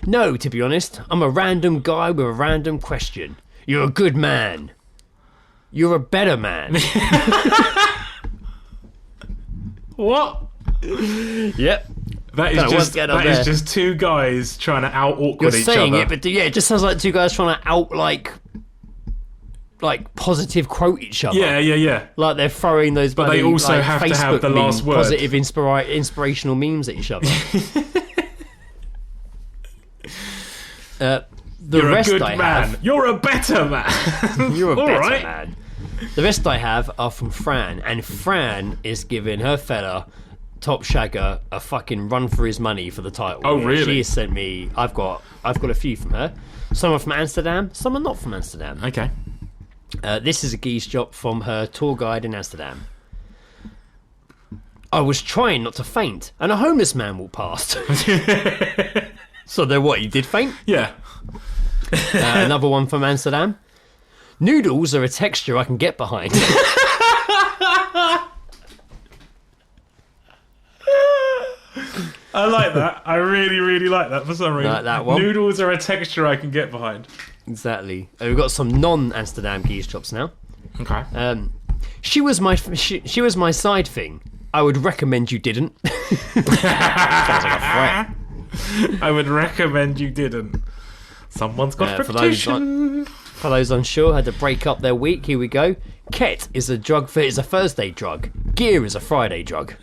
"No, to be honest. I'm a random guy with a random question. You're a good man. You're a better man." What? Yep. That is just two guys trying to out awkward each other. You're saying it, but it just sounds like two guys trying to out like positive quote each other. Yeah. Like they're throwing those. But they also have Facebook to have the last word. Positive, inspirational memes at each other. You're a good man. You're a better man. You're a better man. The rest I have are from Fran, and Fran is giving her fella Top Shagger a fucking run for his money for the title. Oh, really? She has sent me. I've got a few from her. Some are from Amsterdam. Some are not from Amsterdam. Okay. This is a geese drop from her tour guide in Amsterdam. "I was trying not to faint, and a homeless man walked past." So then what? You did faint? Yeah. Another one from Amsterdam. Noodles are a texture I can get behind. I like that. I really, really like that for some reason. Like that one. Noodles are a texture I can get behind. Exactly. We've got some non-Amsterdam geezedrops now. Okay. She was my side thing. I would recommend you didn't. Sounds like a threat. I would recommend you didn't. Someone's got reputation. For those unsure, had to break up their week. Here we go. Ket is a Thursday drug. Gear is a Friday drug.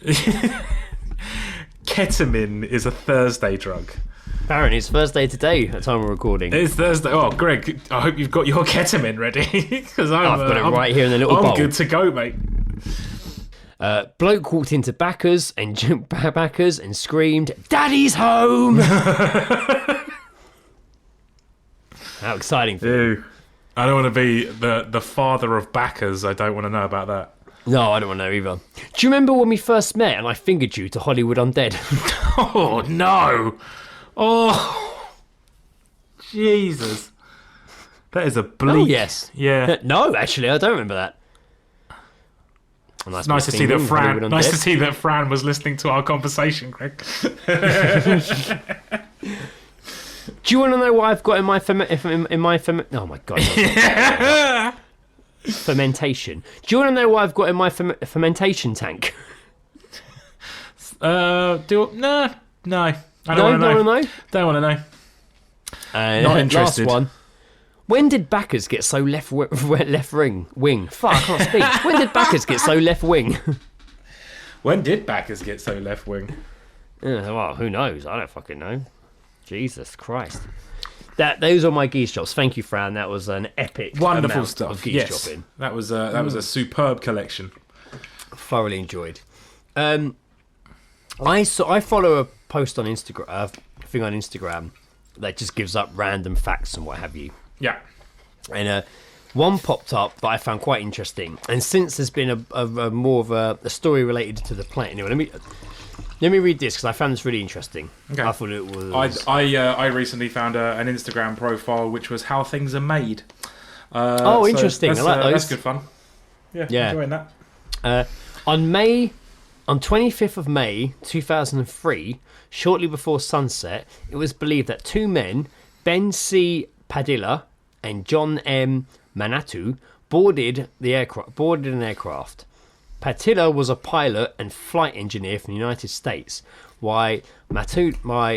Ketamine is a Thursday drug. Apparently, it's Thursday today at the time of recording. It's Thursday. Oh, Greg, I hope you've got your ketamine ready. Because I've got it right here in the little bowl. I'm good to go, mate. Bloke walked into Backers and screamed, "Daddy's home!" How exciting for you. I don't want to be the father of backers. I don't want to know about that. No, I don't want to know either. Do you remember when we first met and I fingered you to Hollywood Undead? Oh, no. Oh, Jesus. That is a bleak. Oh, yes. Yeah. No, actually, I don't remember that. Nice to see that Fran. Nice to see that Fran was listening to our conversation, Greg. Do you want to know what I've got in my oh my god, fermentation? Do you want to know what I've got in my fermentation tank? No. I don't want to know. Don't Don't want to know. Not interested. Last one. When did Backers get so left wing? Fuck, I can't speak. When did Backers get so left wing? When did Backers get so left wing? Well, who knows? I don't fucking know. Jesus Christ. Those are my geese drops. Thank you, Fran. That was an epic, wonderful stuff. Of geese dropping. That was a superb collection. Thoroughly enjoyed. I follow a post on Instagram, thing on Instagram that just gives up random facts and what have you. Yeah. And one popped up that I found quite interesting. And since there's been a more of a story related to the plant, anyway, let me read this because I found this really interesting. Okay. I thought it was. I recently found an Instagram profile which was how things are made. Interesting. I like those. That's good fun. Yeah. Enjoying that. On 25th of May 2003, shortly before sunset, it was believed that two men, Ben C. Padilla and John M. Manatu, boarded an aircraft. Padilla was a pilot and flight engineer from the United States, while Mutanu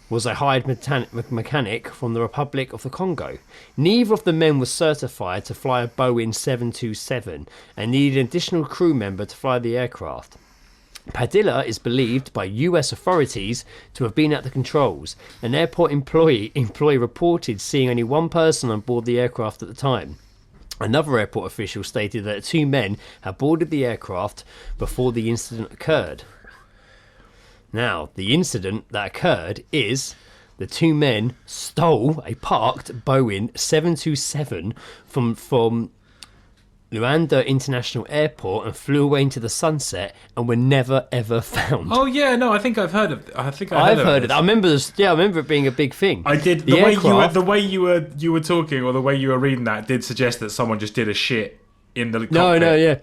was a hired mechanic from the Republic of the Congo. Neither of the men was certified to fly a Boeing 727 and needed an additional crew member to fly the aircraft. Padilla is believed by US authorities to have been at the controls. An airport employee reported seeing only one person on board the aircraft at the time. Another airport official stated that two men had boarded the aircraft before the incident occurred. Now, the incident that occurred is the two men stole a parked Boeing 727 from Luanda International Airport and flew away into the sunset and were never ever found. Oh yeah, no, I think I've heard of. I've heard it. I remember this. Yeah, I remember it being a big thing. I did. The way you were talking, or the way you were reading that, did suggest that someone just did a shit in the cockpit. No, yeah.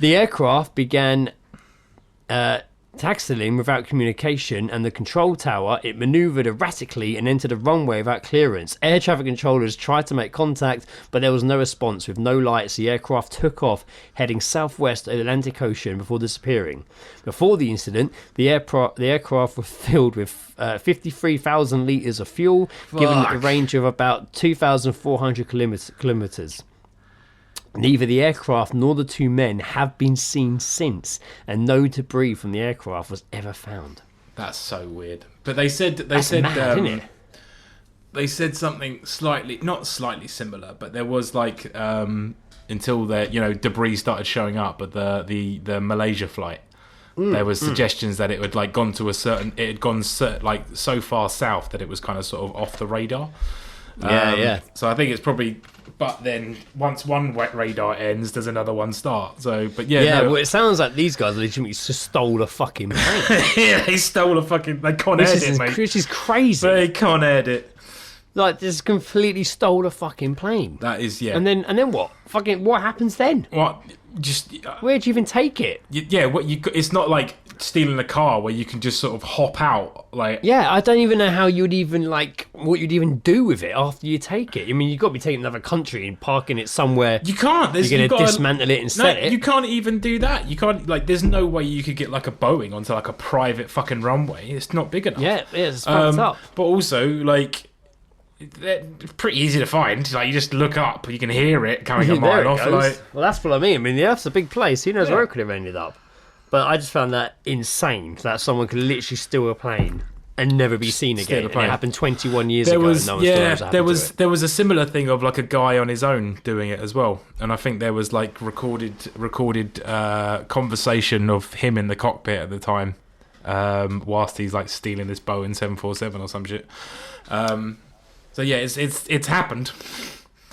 The aircraft began taxiing without communication, and the control tower, it manoeuvred erratically and entered a runway without clearance. Air traffic controllers tried to make contact, but there was no response. With no lights, the aircraft took off, heading southwest of the Atlantic Ocean before disappearing. Before the incident, the aircraft was filled with 53,000 litres of fuel, given a range of about 2,400 kilometres. Neither the aircraft nor the two men have been seen since, and no debris from the aircraft was ever found. That's so weird. But they said mad, isn't it? They said something not slightly similar, but there was like until the debris started showing up at the Malaysia flight. There was suggestions that it had like gone to it had gone like so far south that it was kind of sort of off the radar. Yeah. So I think it's probably. But then once one wet radar ends, does another one start? So, but yeah. Well, it sounds like these guys legitimately just stole a fucking plane. Yeah, they stole a fucking. They con-aired it, mate. Which is crazy. They con-aired it. Like, just completely stole a fucking plane. That is, yeah. And then what? Fucking, what happens then? What? Just Where'd you even take it? yeah. What you? It's not like stealing a car where you can just sort of hop out. Like, Yeah, I don't even know how you'd even, like, what you'd even do with it after you take it. I mean, you've got to be taking it to another country and parking it somewhere. you can't. You're going to dismantle it and No, set it. you can't even do that. You can't. Like, there's no way you could get like a Boeing onto like a private fucking runway. It's not big enough. Yeah, it's fucked up. But also, like, they're pretty easy to find. Like, you just look up, you can hear it coming a There mile it off. goes. Like, Well, that's what I mean. I mean, the Earth's a big place. Who knows where it could have ended up? But I just found that insane that someone could literally steal a plane and never be seen Steal again. a And plane. it happened 21 years there ago. was, and no one still knows what happened to it. there was a similar thing of like a guy on his own doing it as well, and I think there was like recorded conversation of him in the cockpit at the time, whilst he's like stealing this Boeing 747 or some shit. So yeah, it's happened.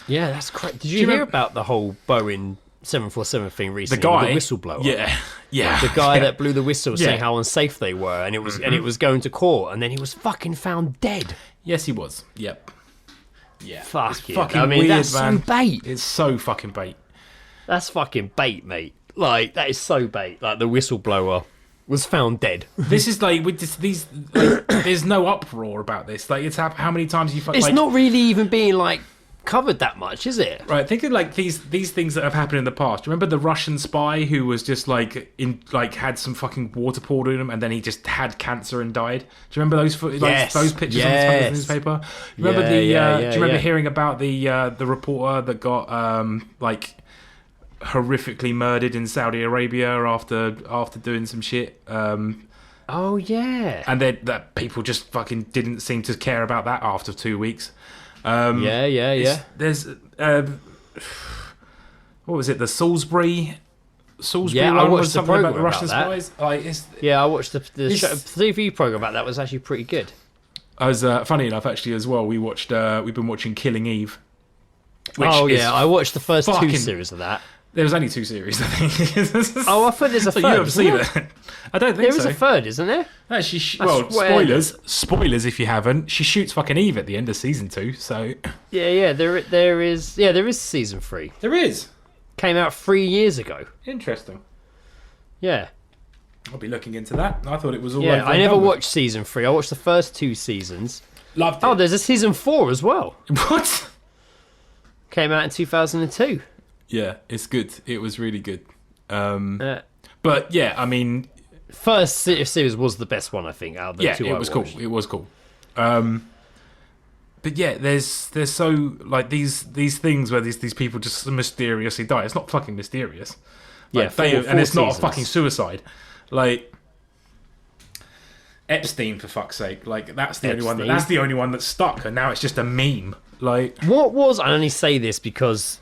Yeah, that's crazy. Did you hear about the whole Boeing 747 thing recently? The guy, with the whistleblower. Yeah. The guy that blew the whistle saying Yeah. how unsafe they were, and it was going to court, and then he was fucking found dead. Yes, he was. Yep. Yeah. Fuck It's it. fucking I mean, weird, that's man. so bait. It's so fucking bait. That's fucking bait, mate. Like, that is so bait. Like, the whistleblower was found dead. This is like with these. Like, there's no uproar about this. Like, it's how many times you. It's like, not really even being, like, covered that much, is it? Right, think of like these things that have happened in the past. Remember the Russian spy who was just like had some fucking water poured in him, and then he just had cancer and died. Do you remember those Yes. those pictures on the front of the newspaper? You remember do you remember hearing about the reporter that got like horrifically murdered in Saudi Arabia after doing some shit? Oh, yeah. And that people just fucking didn't seem to care about that after 2 weeks. Yeah. There's what was it? The Salisbury Yeah, I one watched was the something about programme the Russian about that. spies. Like, Yeah, I watched the It's- TV program about that. Was actually pretty good. I was funny enough actually as well. We've been watching Killing Eve. I watched the first fucking- two series of that. There was only 2 series, I think. Oh, I thought there's a So third. you haven't seen isn't there? it? I don't think There so. is a third, isn't there? Actually, I swear. spoilers if you haven't. She shoots fucking Eve at the end of season 2. So Yeah. There is season 3. there is. Came out 3 years ago. Interesting. Yeah. I'll be looking into that. I thought it was all. Yeah, over I and never done with. watched season 3. I watched the first 2 seasons. Loved it. Oh, there's a season 4 as well. What? Came out in 2002. Yeah, it's good. It was really good. Uh, But yeah, I mean, First series was the best one, I think, out of the yeah, two. it was cool. It was cool. But yeah, there's so like these things where these people just mysteriously die. It's not fucking mysterious. Like, Yeah, and it's not a seasons. fucking suicide. Like Epstein, for fuck's sake. Like that's the only one. Epstein. That's the only one that's stuck, and now it's just a meme. Like What was, I only say this because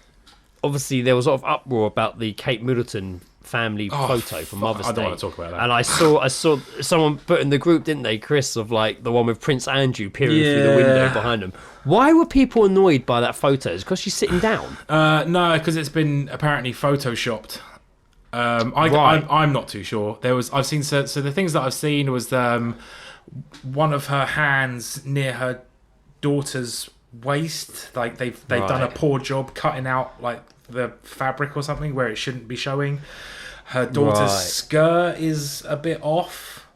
obviously there was a lot of uproar about the Kate Middleton family photo from Mother's Day. I don't want to talk about that. And I saw someone put in the group, didn't they, Chris, of like the one with Prince Andrew peering through the window behind him. Why were people annoyed by that photo? Is it because she's sitting down? No, because it's been apparently photoshopped. Right. I'm not too sure. I've seen so the things that I've seen was one of her hands near her daughter's waist. Like they've done a Right. poor job cutting out like the fabric or something where it shouldn't be showing. Her daughter's Right. skirt is a bit off.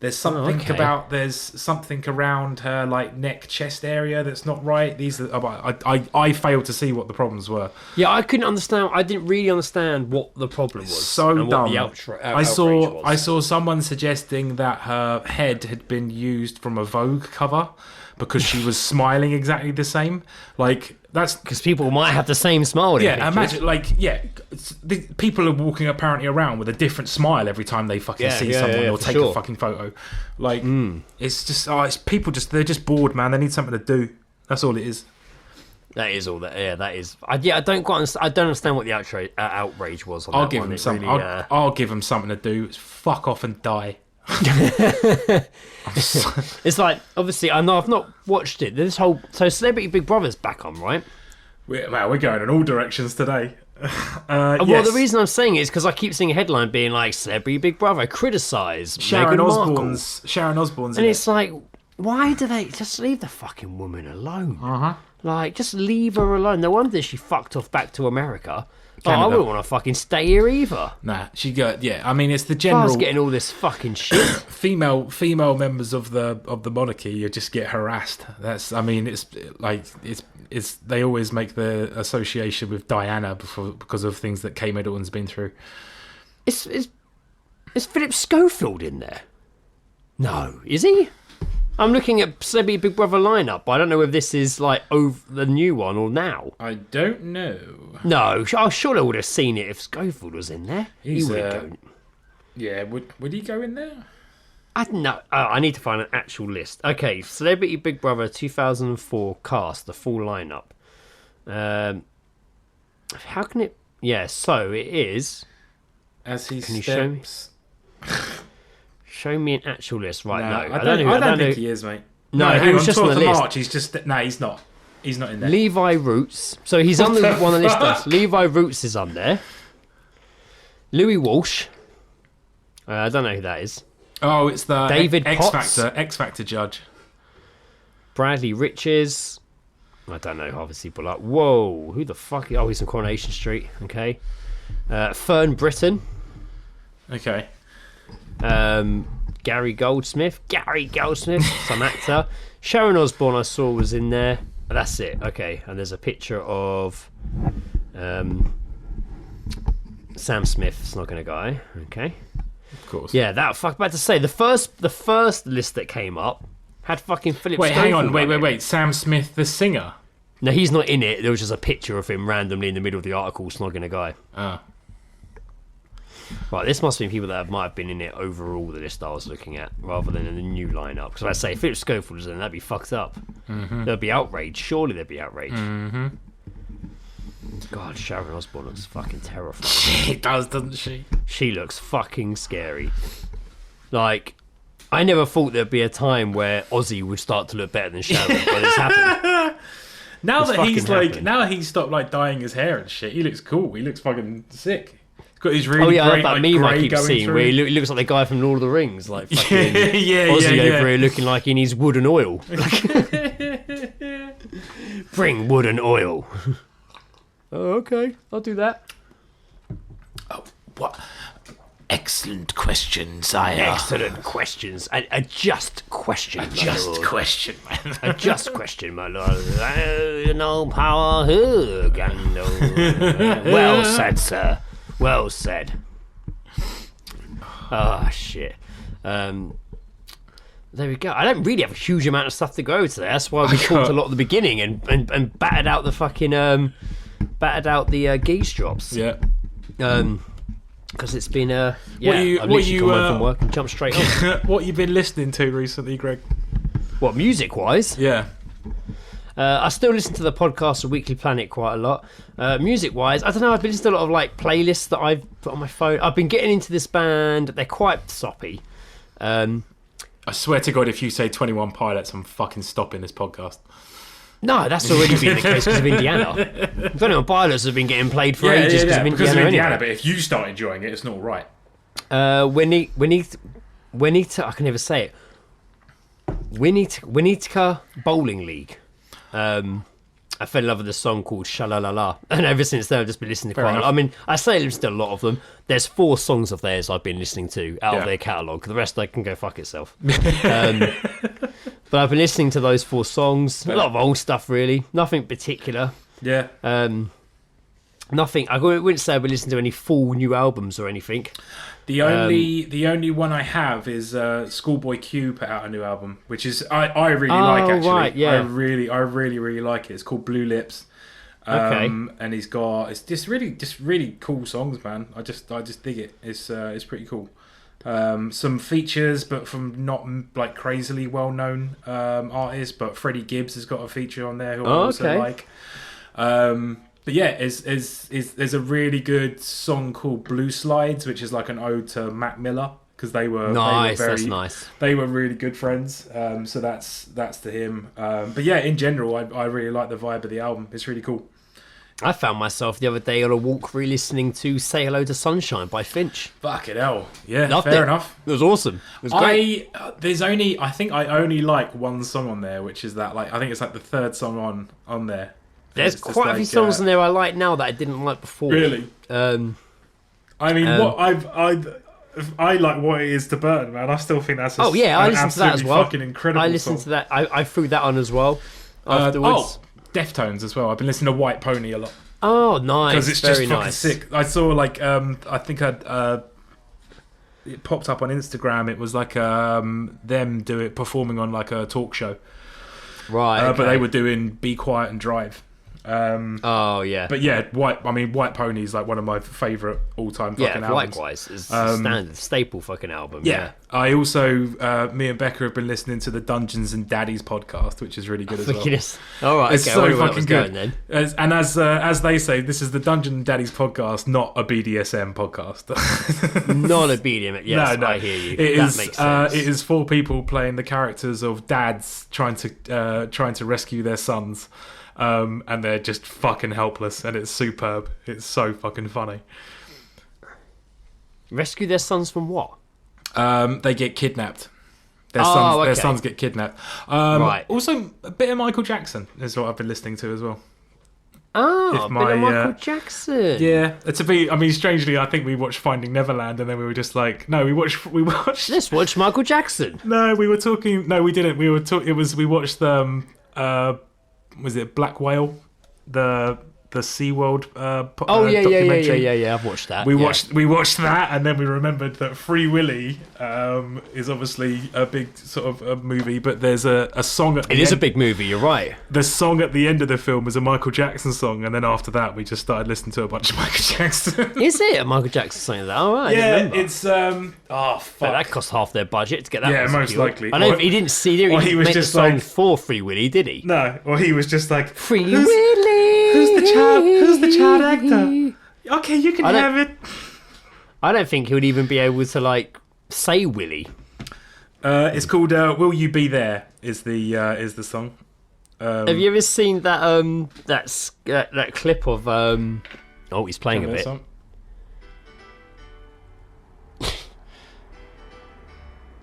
There's something okay. there's something around her like neck chest area that's not right. These are, I failed to see what the problems were. Yeah, I couldn't understand. I didn't really understand what the problem was. So and dumb. What the outrage was. I saw someone suggesting that her head had been used from a Vogue cover because she was smiling exactly the same. Like that's Because people might have the same smile. In yeah. pictures. Imagine the people are walking apparently around with a different smile every time they fucking see someone or for take sure. a fucking photo. Like it's just it's people they're just bored, man. They need something to do. That's all it is. That is all that. Yeah, that is. I don't quite understand. I don't understand what the outrage was. On I'll that give one. them It something. really, I'll give them something to do. It's fuck off and die. It's like, obviously, I know I've not watched it. So Celebrity Big Brother's back on, right? We're going in all directions today. Well, Yes. the reason I'm saying it is because I keep seeing a headline being like, Celebrity Big Brother criticised Sharon Meghan Markle. Osbourne's And in it's like, Why do they just leave the fucking woman alone? Uh-huh. Like, just leave her alone. No wonder she fucked off back to America. Oh, I wouldn't want to fucking stay here either. Nah, she got I mean, it's the general. I was getting all this fucking shit. female members of the monarchy, you just get harassed. That's. I mean, it's like it's. They always make the association with Diana because of things that Kate Middleton's been through. Is Philip Schofield in there? No, is he? I'm looking at Celebrity Big Brother lineup, but I don't know if this is like over the new one or now. I don't know. No, I'm sure I would have seen it if Schofield was in there. He would go. Yeah, would he go in there? I don't know. I need to find an actual list. Okay, Celebrity Big Brother 2004 cast, the full lineup. How can it? Yeah, so it is. As he Can steps. you show me? Show me an actual list, right? No, I don't think he is, mate. No, he was just on the list. March, he's just he's not. He's not in there. Levi Roots. So he's on the one on the list. Levi Roots is on there. Louis Walsh. I don't know who that is. Oh, it's the David X Factor judge. Bradley Riches. I don't know. Obviously, but like, whoa, who the fuck? Oh, he's on Coronation Street. Okay. Fern Britton. Okay. Gary Goldsmith, some actor. Sharon Osbourne I saw was in there. That's it. Okay, and there's a picture of Sam Smith, snogging a guy. Okay, of course. Yeah, that fuck. About to say the first list that came up had fucking Philip. Wait, hang on. Wait. Sam Smith, the singer. No, he's not in it. There was just a picture of him randomly in the middle of the article snogging a guy. Oh. Right, this must be people that might have been in it overall, the list I was looking at, rather than in the new lineup. Because I say, if Philip Schofield was in, that'd be fucked up. Mm-hmm. There'd be outrage. Surely there'd be outrage. Mm-hmm. God, Sharon Osbourne looks fucking terrifying. She does, doesn't she? She looks fucking scary. Like, I never thought there'd be a time where Ozzy would start to look better than Sharon, but it's happening. Now he's stopped like dyeing his hair and shit, he looks cool. He looks fucking sick. Got his really great, that like, meme I keep going seeing through. where he looks like the guy from Lord of the Rings, like fucking yeah, Ozzy over here looking like he needs wood and oil. Bring wood and oil. Oh, okay, I'll do that. Oh, what? Excellent question, sire. Excellent questions. A just question. A just question, man. A just question, my lord. No power. Well said, sir. Well said. Oh, shit. There we go. I don't really have a huge amount of stuff to go today. That's why we talked a lot at the beginning and battered out the fucking geese drops. Yeah. Because it's been I've what literally come home from work and jumped straight on. What you been listening to recently, Greg? What, music wise? Yeah. I still listen to the podcast of Weekly Planet quite a lot. Music wise, I don't know, I've been listening to a lot of like playlists that I've put on my phone. I've been getting into this band. They're quite soppy. I swear to God, if you say 21 Pilots, I'm fucking stopping this podcast. No, that's already been the case because of Indiana. 21 Pilots have been getting played for ages because of Indiana anyway. But if you start enjoying it, it's not right. We need to. I can never say it. Winnetka Bowling League. I fell in love with a song called Shalalala, and ever since then I've just been listening to quite a lot. I mean, I say I listen to a lot of them. There's 4 songs of theirs I've been listening to out of their catalogue. The rest I can go fuck itself. But I've been listening to those 4 songs. A lot of old stuff, really. Nothing particular. Yeah. Nothing. I wouldn't say I've been listening to any full new albums or anything. The only one I have is Schoolboy Q put out a new album, which is I really like actually. Right, yeah. I really like it. It's called Blue Lips. Okay. And he's got it's just really cool songs, man. I just dig it. It's pretty cool. Some features, but from not like crazily well known artists. But Freddie Gibbs has got a feature on there who I also like. But yeah, there's a really good song called Blue Slides, which is like an ode to Mac Miller because they were nice. That's nice. They were really good friends. So that's to him. But yeah, in general, I really like the vibe of the album. It's really cool. I found myself the other day on a walk re-listening to Say Hello to Sunshine by Finch. Fucking hell. Yeah, Loved fair it. enough. It was awesome. It was great. I think I only like one song on there, which is that, like, I think it's like the third song on there. There's quite a few songs on there I like now that I didn't like before. Really? I mean, I like What It Is to Burn, man. I still think that's I listened to that as well. Fucking incredible. I listened to that. I threw that on as well afterwards. Deftones as well. I've been listening to White Pony a lot. Oh, nice. Because it's very just fucking nice. sick. I saw, like, I think it popped up on Instagram. It was like them performing on like a talk show. Right. Okay. But they were doing Be Quiet and Drive. Oh yeah, but yeah, White Pony is like one of my favourite all-time fucking albums. Likewise, it's a standard staple fucking album. Yeah. I also, me and Becca have been listening to the Dungeons and Daddies podcast, which is really good as well. All right, it's okay, so fucking good. Then. As they say, this is the Dungeons and Daddies podcast, not a BDSM podcast. Not a BDSM. Yes, no. I hear you. That makes sense. It is 4 people playing the characters of dads trying to rescue their sons. And they're just fucking helpless, and it's superb. It's so fucking funny. Rescue their sons from what? They get kidnapped. Their sons get kidnapped. Right. Also, a bit of Michael Jackson is what I've been listening to as well. Oh, a bit of Michael Jackson. Yeah, strangely, I think we watched Finding Neverland, and then we were just like, no, we watched. Let's watch Michael Jackson. No, we were talking. No, we didn't. We watched was it Black Whale, the SeaWorld documentary? Yeah. I've watched that. We watched that, and then we remembered that Free Willy is obviously a big sort of a movie, but there's a song at the end. It is a big movie. You're right. The song at the end of the film is a Michael Jackson song, and then after that, we just started listening to a bunch of Michael Jackson. Is it a Michael Jackson song? Like that? All right. Yeah, it's oh fuck. But that cost half their budget to get that. Yeah, most likely. I know he didn't see it. He was just the song for Free Willy, did he? No. Or he was just like Free Willy. Who's the child actor? Okay, you can have it. I don't think he would even be able to like say Willy. It's called "Will You Be There?" is the song. Have you ever seen that that clip of Oh, he's playing a bit.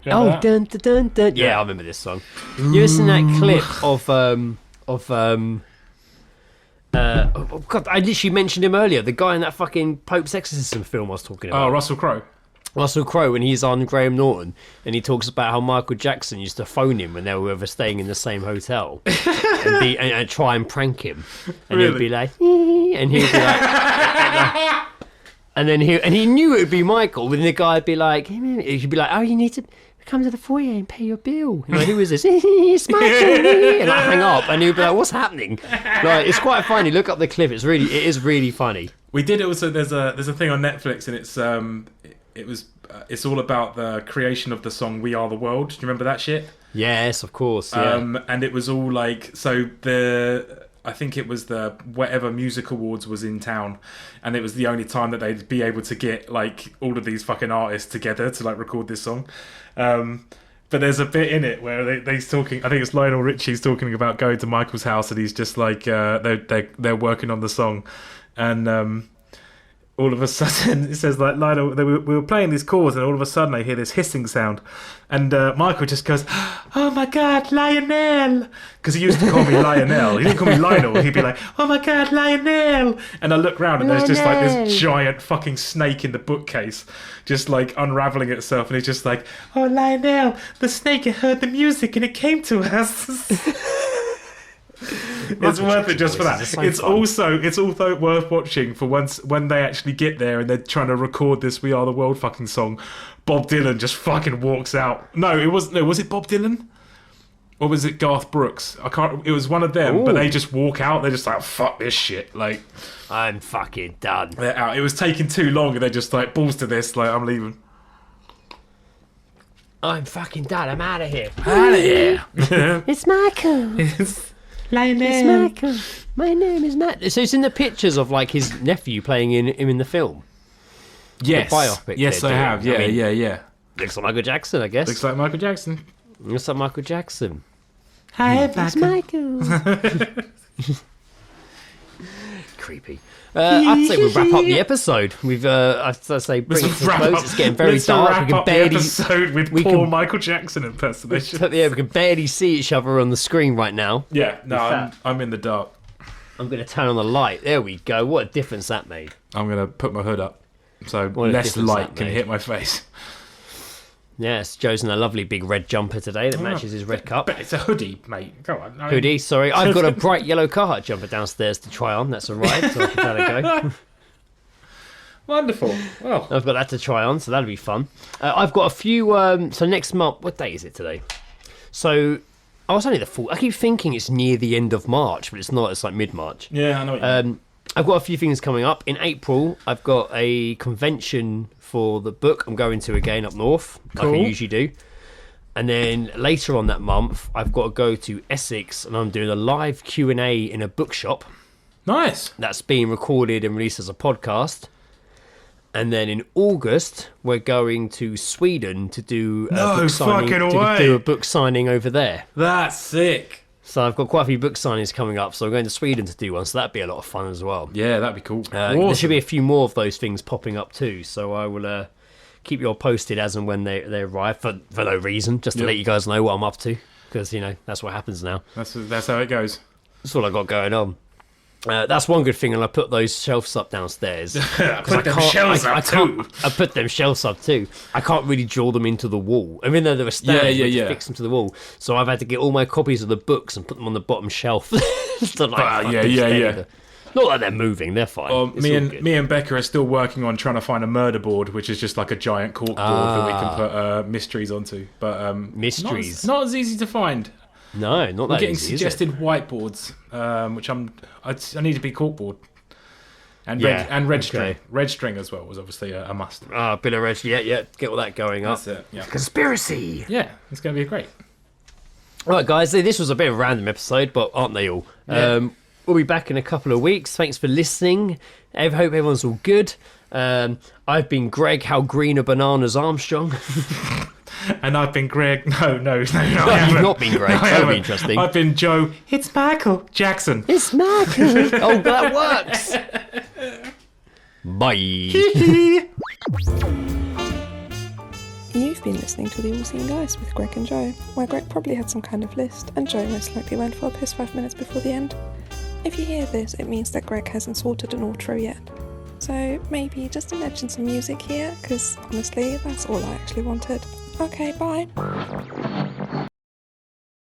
Oh, dun, dun, dun, dun. Yeah, I remember this song. You ever seen that clip of oh God, I literally mentioned him earlier. The guy in that fucking Pope's Exorcism film I was talking about. Oh, Russell Crowe. Russell Crowe, when he's on Graham Norton, and he talks about how Michael Jackson used to phone him when they were ever staying in the same hotel and try and prank him, and really? He'd be like, and he'd be like, and then he knew it would be Michael, and the guy would be like, he'd be like, oh, you need to come to the foyer and pay your bill. You know, who is this? It's Michael. And I hang up, and he'd be like, what's happening? Like, it's quite funny. Look up the clip. It is really funny. We did also. There's a thing on Netflix, and it's all about the creation of the song "We Are the World." Do you remember that shit? Yes, of course. Yeah. And it was all like I think it was the whatever music awards was in town, and it was the only time that they'd be able to get like all of these fucking artists together to like record this song. But there's a bit in it where they's talking. I think it's Lionel Richie's talking about going to Michael's house, and he's just like they're working on the song, and all of a sudden it says like Lionel, we were playing these chords, and all of a sudden I hear this hissing sound, and Michael just goes, "Oh my God, Lionel!" Because he used to call me Lionel. He didn't call me Lionel. He'd be like, "Oh my God, Lionel!" And I look round, and there's just like this giant fucking snake in the bookcase, just like unraveling itself, and he's just like, "Oh Lionel, the snake had heard the music and it came to us." It's worth it just for that. It's also worth watching for once when they actually get there and they're trying to record this "We Are the World" fucking song. Bob Dylan just fucking walks out. No, it wasn't. No, was it Bob Dylan? Or was it Garth Brooks? I can't. It was one of them. Ooh. But they just walk out. They're just like, "Fuck this shit!" Like, I'm fucking done. They're out. It was taking too long, and they're just like, "Balls to this!" Like, I'm leaving. I'm fucking done. I'm out of here. Out of here. It's Michael. Lionel. It's Michael. My name is Matt. So it's in the pictures of like his nephew playing him in the film. Yes. The biopic. Yes, I have. Yeah, yeah. Looks like Michael Jackson, I guess. Looks like Michael Jackson. Looks like Michael Jackson. Hi, it's Michael. creepy. I'd say we'll wrap up the episode. We've, I'd say, bring it to a close. It's getting very dark. We can barely. The episode with poor Michael Jackson impersonation. Yeah, we can barely see each other on the screen right now. Yeah, no, I'm in the dark. I'm going to turn on the light. There we go. What a difference that made. I'm going to put my hood up so less light can hit my face. Yes, Joe's in a lovely big red jumper today that matches his red cup. But it's a hoodie, mate. Go on. Hoodie, sorry. I've got a bright yellow Carhartt jumper downstairs to try on. That's arrived, so I can let it go. Wonderful. Well, I've got that to try on, so that'll be fun. I've got a few... so next month... What day is it today? So... Oh, it's only the 4th. I keep thinking it's near the end of March, but it's not. It's like mid-March. Yeah, I know what you mean. I've got a few things coming up. In April, I've got a convention for the book I'm going to again up north, like I usually do. And then later on that month, I've got to go to Essex, and I'm doing a live Q&A in a bookshop. Nice. That's being recorded and released as a podcast. And then in August, we're going to Sweden to do a book signing. To do a book signing over there. That's sick. So I've got quite a few book signings coming up. So I'm going to Sweden to do one. So that'd be a lot of fun as well. Yeah, that'd be cool. Awesome. There should be a few more of those things popping up too. So I will keep you all posted as and when they arrive for no reason, just to let you guys know what I'm up to, because that's what happens now. That's how it goes. That's all I got going on. That's one good thing, and I put those shelves up downstairs. I put them shelves up too. I put them shelves up too. I can't really draw them into the wall. I mean, they're a stand, to fix them to the wall. So I've had to get all my copies of the books and put them on the bottom shelf. So Not that they're moving; they're fine. Me and Becca are still working on trying to find a murder board, which is just like a giant cork board that we can put mysteries onto. But mysteries not as easy to find. No, not that. I'm getting easy, suggested whiteboards, which I need to be corkboard and red string. Red string as well was obviously a must. A bit of red. Yeah. Get all that going up. That's it. Yeah. Conspiracy. Yeah, it's going to be great. All right, guys. This was a bit of a random episode, but aren't they all? Yeah. We'll be back in a couple of weeks. Thanks for listening. I hope everyone's all good. I've been Greg. How green are bananas, Armstrong? And I've been Greg. No, you've not been Greg. That'll be interesting. I've been Joe. It's Michael Jackson. It's Michael. Oh, that works. Bye. You've been listening to The All Seeing Guys with Greg and Joe, where Greg probably had some kind of list, and Joe most likely went for a piss 5 minutes before the end. If you hear this, it means that Greg hasn't sorted an outro yet. So maybe just imagine some music here, because honestly, that's all I actually wanted. Okay, bye.